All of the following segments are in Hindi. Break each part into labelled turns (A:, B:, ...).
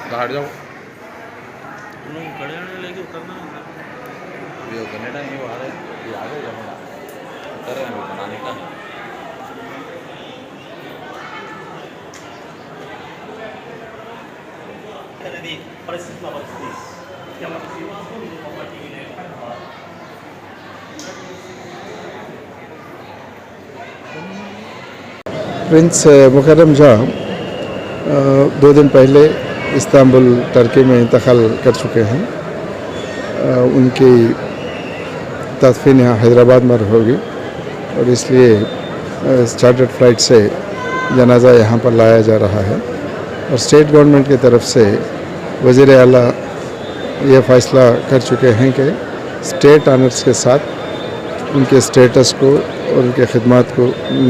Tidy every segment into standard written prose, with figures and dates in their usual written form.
A: बाहर जाओ
B: खड़े होने लेके उतरना
A: वीडियो कनेडा नहीं वो आ रहे ये आ गए जमा उतर रहे हैं बनाने का
C: प्रिंस मुकर्रम जहाँ 2 दिन पहले इस्तांबुल टर्की में इंतकाल कर चुके हैं। उनकी तदफीन यहाँ हैदराबाद में होगी और इसलिए चार्टर्ड फ्लाइट से जनाजा यहाँ पर लाया जा रहा है और स्टेट गवर्नमेंट की तरफ से वज़ीर आला ये फ़ैसला कर चुके हैं कि स्टेट ऑनर्स के साथ उनके स्टेटस को और उनके खिदमात को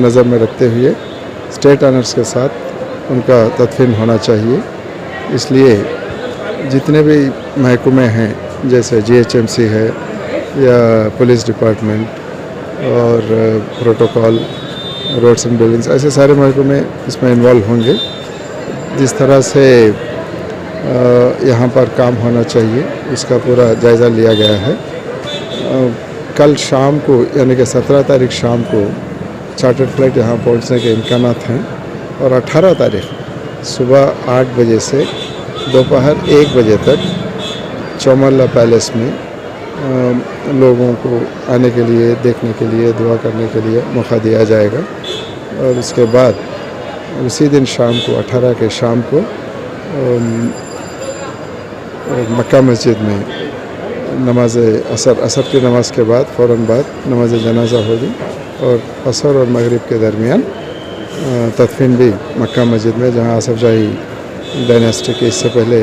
C: नज़र में रखते हुए स्टेट ऑनर्स के साथ उनका तदफीन होना चाहिए। इसलिए जितने भी महकमे हैं जैसे GHMC है या पुलिस डिपार्टमेंट और प्रोटोकॉल रोड्स एंड बिल्डिंग्स ऐसे सारे महकमे इसमें इन्वॉल्व होंगे। जिस तरह से यहाँ पर काम होना चाहिए उसका पूरा जायज़ा लिया गया है। कल शाम को यानी कि 17 तारीख शाम को चार्टर्ड फ्लाइट यहाँ पहुँचने के इम्कानात हैं और 18 तारीख सुबह 8 बजे से दोपहर 1 बजे तक चौमल्ला पैलेस में लोगों को आने के लिए, देखने के लिए, दुआ करने के लिए मौका दिया जाएगा। और उसके बाद उसी दिन शाम को 18 के शाम को मक्का मस्जिद में नमाज असर की नमाज के बाद फ़ौरन बाद नमाज जनाजा होगी और असर और मगरिब के दरमियान तदफीन भी मक्का मस्जिद में जहाँ असफ जाही डायनेस्टी के इससे पहले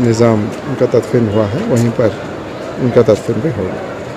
C: निज़ाम उनका तदफीन हुआ है वहीं पर उनका तदफीन भी होगा।